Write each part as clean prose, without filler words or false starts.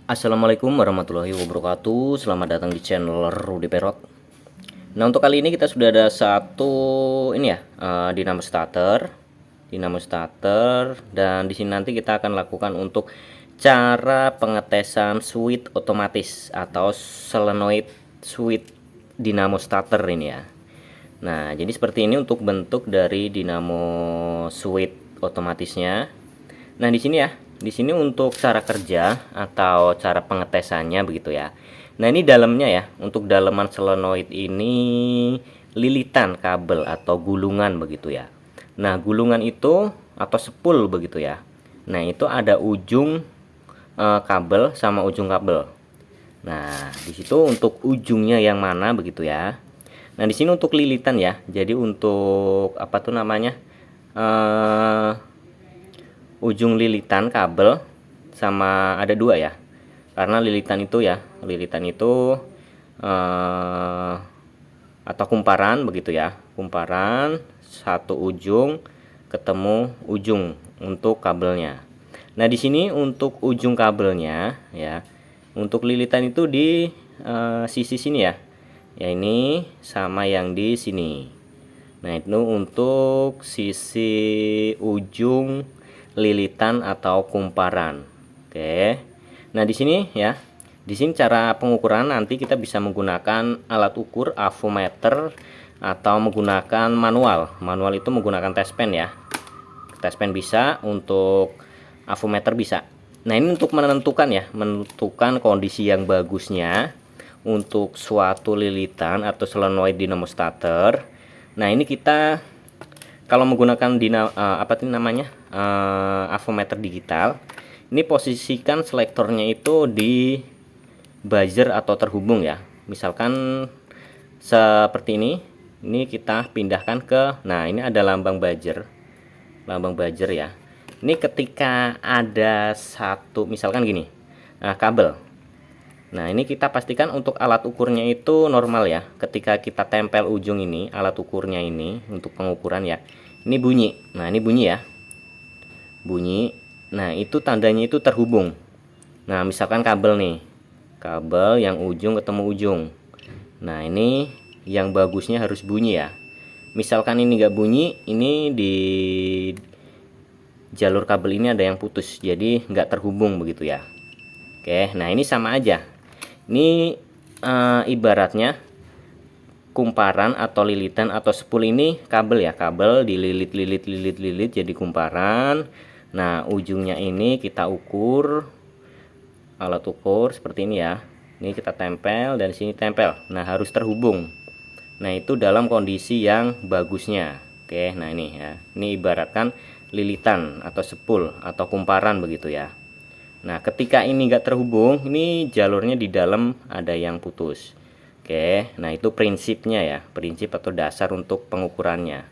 Assalamualaikum warahmatullahi wabarakatuh. Selamat datang di channel Rudy Perot. Nah, untuk kali ini kita sudah ada satu ini ya, dinamo starter, dan di sini nanti kita akan lakukan untuk cara pengetesan switch otomatis atau solenoid switch dinamo starter ini ya. Nah, jadi seperti ini untuk bentuk dari dinamo switch otomatisnya. Nah, di sini ya, di sini untuk cara kerja atau cara pengetesannya begitu ya. Nah, ini dalamnya ya, untuk dalaman solenoid ini lilitan kabel atau gulungan begitu ya. Nah, gulungan itu atau spool begitu ya. Nah, itu ada ujung kabel sama ujung kabel. Nah, di situ untuk ujungnya yang mana begitu ya. Nah, di sini untuk lilitan ya. Jadi untuk apa tuh namanya? Eh ujung lilitan kabel sama ada dua ya, karena lilitan itu atau kumparan begitu ya, kumparan satu ujung ketemu ujung untuk kabelnya. Nah, di sini untuk ujung kabelnya ya, untuk lilitan itu di sisi sini ya, ini sama yang di sini. Nah, itu untuk sisi ujung lilitan atau kumparan. Oke. Nah, di sini ya. Di sini cara pengukuran nanti kita bisa menggunakan alat ukur avometer atau menggunakan manual. Manual itu menggunakan test pen ya. Test pen bisa, untuk avometer bisa. Nah, ini untuk menentukan kondisi yang bagusnya untuk suatu lilitan atau solenoid dinamo starter. Nah, ini kita kalau menggunakan avometer digital, ini posisikan selektornya itu di buzzer atau terhubung ya. Misalkan seperti ini kita pindahkan ke, nah ini ada lambang buzzer ya. Ini ketika ada satu, misalkan gini, nah kabel. Nah, ini kita pastikan untuk alat ukurnya itu normal ya. Ketika kita tempel ujung ini, alat ukurnya ini untuk pengukuran ya. Ini bunyi. Nah, ini bunyi ya. Bunyi. Nah, itu tandanya itu terhubung. Nah, misalkan kabel nih. Kabel yang ujung ketemu ujung. Nah, ini yang bagusnya harus bunyi ya. Misalkan ini nggak bunyi, ini di jalur kabel ini ada yang putus. Jadi nggak terhubung begitu ya. Oke, nah ini sama aja. Ini ibaratnya kumparan atau lilitan atau spool ini kabel ya, kabel dililit jadi kumparan. Nah, ujungnya ini kita ukur, alat ukur seperti ini ya. Ini kita tempel dan sini tempel. Nah, harus terhubung. Nah, itu dalam kondisi yang bagusnya. Oke, nah ini ya. Ini ibaratkan lilitan atau spool atau kumparan begitu ya. Nah, ketika ini enggak terhubung, ini jalurnya di dalam ada yang putus. Oke, nah itu prinsipnya ya, prinsip atau dasar untuk pengukurannya.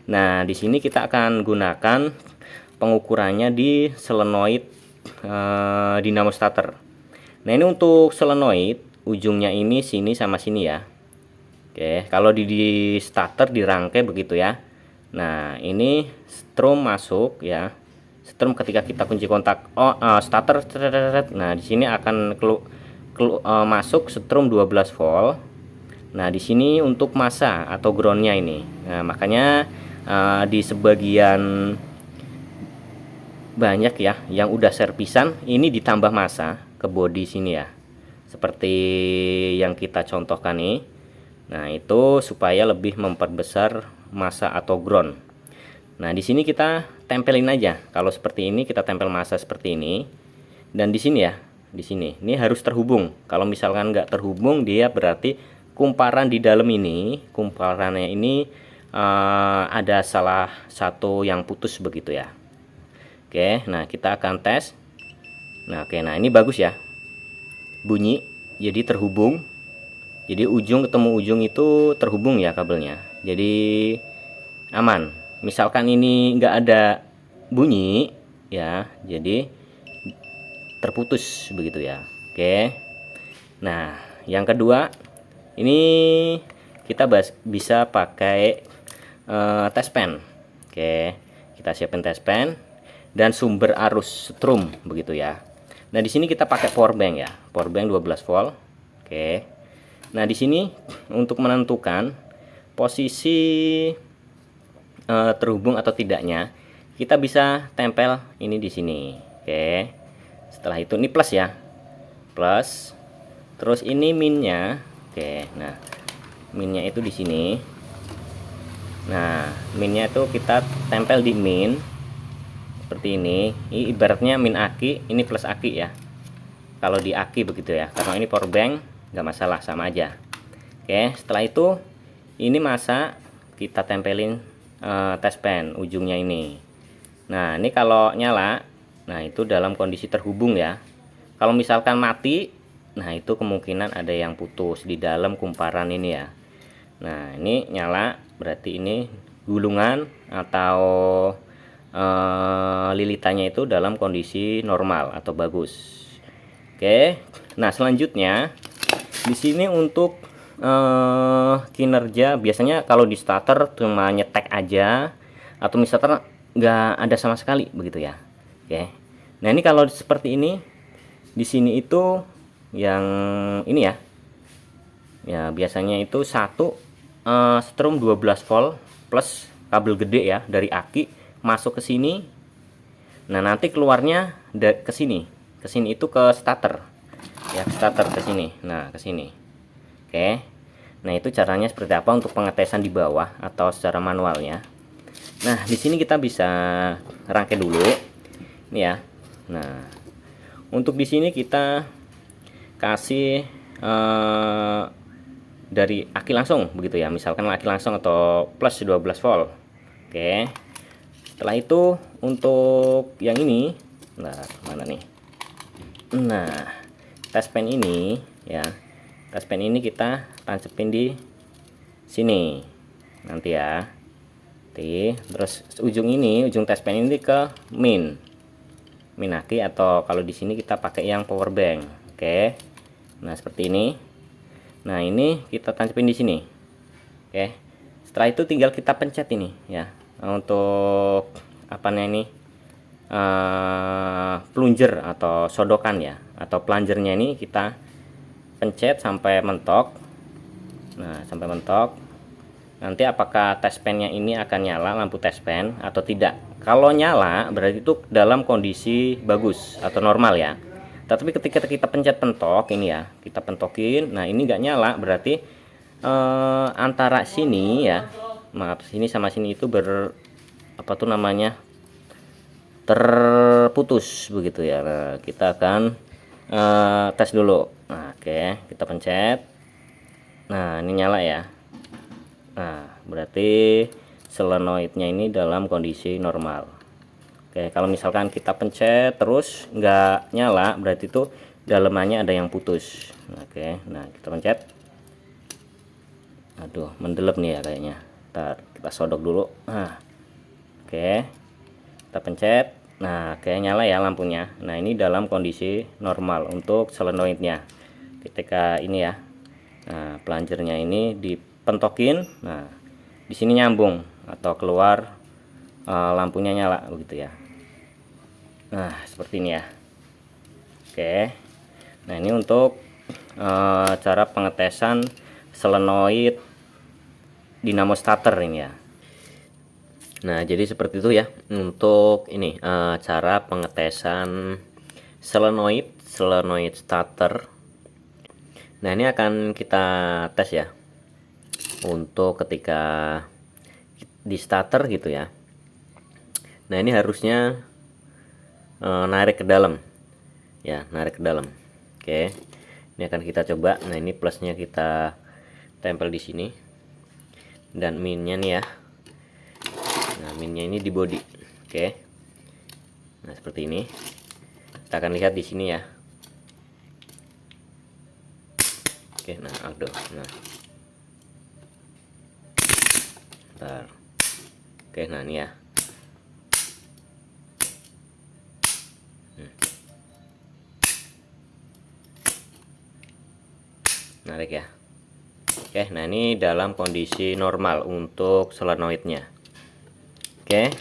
Nah, di sini kita akan gunakan pengukurannya di solenoid dinamo starter. Nah, ini untuk solenoid, ujungnya ini sini sama sini ya. Oke, kalau di starter dirangkai begitu ya. Nah, ini strom masuk ya. Strom ketika kita kunci kontak starter, nah di sini akan masuk strom 12 volt. Nah, di sini untuk massa atau groundnya ini. Nah, makanya di sebagian banyak ya yang udah servisan ini ditambah massa ke bodi sini ya. Seperti yang kita contohkan nih. Nah, itu supaya lebih memperbesar massa atau ground. Nah, di sini kita tempelin aja. Kalau seperti ini kita tempel massa seperti ini. Dan di sini ya, di sini. Ini harus terhubung. Kalau misalkan nggak terhubung, dia berarti kumparan di dalam ini, kumparannya ini ada salah satu yang putus begitu ya. Oke, nah kita akan tes. Nah, oke, nah ini bagus ya. Bunyi, jadi terhubung. Jadi ujung ketemu ujung itu terhubung ya kabelnya. Jadi aman. Misalkan ini nggak ada bunyi ya, jadi terputus begitu ya. Oke. Nah, yang kedua ini kita bisa pakai test pen. Oke, kita siapin test pen dan sumber arus strum begitu ya. Nah, di sini kita pakai power bank ya, power bank 12 volt. Oke. Nah, di sini untuk menentukan posisi terhubung atau tidaknya, kita bisa tempel ini di sini. Oke. Setelah itu ini plus ya, plus. Terus ini minnya. Oke. Nah, minnya itu di sini. Nah, minnya itu kita tempel di min seperti ini. Ini ibaratnya min aki, ini plus aki ya. Kalau di aki begitu ya. Karena ini power bank, nggak masalah, sama aja. Oke, setelah itu ini masa kita tempelin test pen ujungnya ini. Nah, ini kalau nyala, nah itu dalam kondisi terhubung ya. Kalau misalkan mati, nah itu kemungkinan ada yang putus di dalam kumparan ini ya. Nah, ini nyala, berarti ini gulungan atau lilitannya itu dalam kondisi normal atau bagus. Oke, nah selanjutnya di sini untuk kinerja biasanya kalau di starter cuma nyetek aja atau misalnya nggak ada sama sekali begitu ya. Oke, nah ini kalau seperti ini di sini itu yang ini ya. Ya, biasanya itu satu strum 12 volt plus kabel gede ya dari aki masuk ke sini. Nah, nanti keluarnya ke sini. Ke sini itu ke starter. Ya, starter ke sini. Nah, ke sini. Oke. Nah, itu caranya seperti apa untuk pengetesan di bawah atau secara manualnya. Nah, di sini kita bisa rangkai dulu. Ini ya. Nah, untuk di sini kita kasih dari aki langsung begitu ya, misalkan aki langsung atau plus 12 volt. Oke, setelah itu untuk yang ini, nah mana nih, nah test pen ini ya, test pen ini kita tancepin di sini nanti ya. Terus ujung ini, ujung test pen ini ke min aki, atau kalau di sini kita pakai yang power bank. Oke, nah seperti ini. Nah, ini kita tancapin di sini. Oke. Setelah itu tinggal kita pencet ini ya. Untuk apanya ini? Plunger atau sodokan ya, atau plungernya ini kita pencet sampai mentok. Nah, sampai mentok. Nanti apakah test pennya ini akan nyala lampu test pen atau tidak? Kalau nyala berarti itu dalam kondisi bagus atau normal ya. Tapi ketika kita pencet pentok ini ya, kita pentokin, nah ini nggak nyala, berarti antara sini ya, maaf, sini sama sini itu apa tuh namanya, terputus begitu ya. Nah, kita akan tes dulu. Nah, oke, kita pencet. Nah, ini nyala ya. Nah, berarti solenoidnya ini dalam kondisi normal. Oke, kalau misalkan kita pencet terus nggak nyala, berarti itu dalemannya ada yang putus. Oke, nah kita pencet. Aduh, mendelep nih ya kayaknya. Ntar kita sodok dulu. Nah, oke, kita pencet. Nah, kayak nyala ya lampunya. Nah, ini dalam kondisi normal untuk solenoidnya. Ketika ini ya, nah plungernya ini dipentokin. Nah, di sini nyambung atau keluar lampunya nyala begitu ya. Nah, seperti ini ya. Oke. Nah, ini untuk cara pengetesan solenoid dinamo starter ini ya. Nah, jadi seperti itu ya untuk ini cara pengetesan solenoid starter. Nah, ini akan kita tes ya untuk ketika di starter gitu ya. Nah, ini harusnya narik ke dalam ya, narik ke dalam. Oke, ini akan kita coba. Nah, ini plusnya kita tempel di sini dan minnya nih ya. Nah, minnya ini di body. Oke, nah seperti ini kita akan lihat di sini ya. Oke, nah aduh, nah bentar. Oke, nah ini ya. Narik ya. Oke, nah ini dalam kondisi normal untuk solenoidnya. Oke,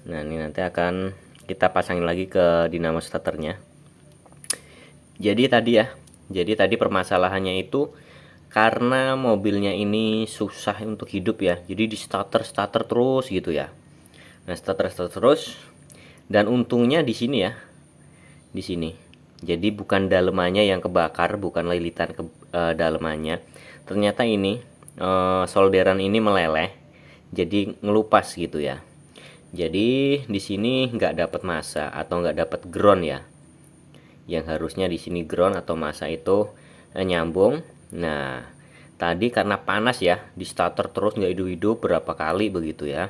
nah ini nanti akan kita pasangin lagi ke dinamo starternya. Jadi tadi permasalahannya itu karena mobilnya ini susah untuk hidup ya. Jadi di starter terus gitu ya. Nah, starter terus, dan untungnya di sini ya. Di sini. Jadi bukan dalemannya yang kebakar, bukan lilitan dalemannya. Ternyata ini solderan ini meleleh. Jadi ngelupas gitu ya. Jadi di sini nggak dapat massa atau nggak dapat ground ya. Yang harusnya di sini ground atau massa itu nyambung. Nah, tadi karena panas ya, di starter terus nggak hidup-hidup berapa kali begitu ya.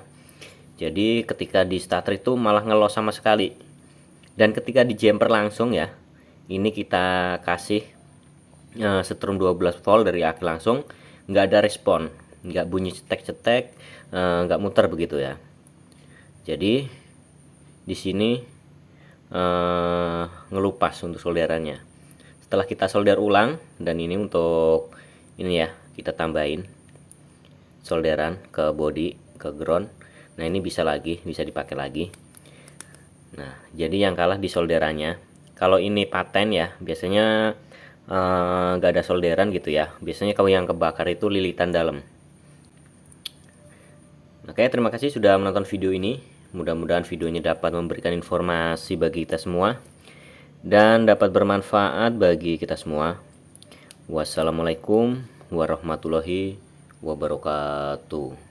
Jadi ketika di starter itu malah ngelos sama sekali. Dan ketika di jumper langsung ya, ini kita kasih setrum 12 volt dari aki langsung, nggak ada respon, nggak bunyi cetek-cetek, nggak muter begitu ya. Jadi di sini ngelupas untuk solderannya. Setelah kita solder ulang, dan ini untuk ini ya, kita tambahin solderan ke body, ke ground. Nah, ini bisa dipakai lagi. Nah, jadi yang kalah di solderannya. Kalau ini paten ya, biasanya nggak ada solderan gitu ya. Biasanya kalau yang kebakar itu lilitan dalam. Oke, terima kasih sudah menonton video ini. Mudah-mudahan videonya dapat memberikan informasi bagi kita semua dan dapat bermanfaat bagi kita semua. Wassalamualaikum warahmatullahi wabarakatuh.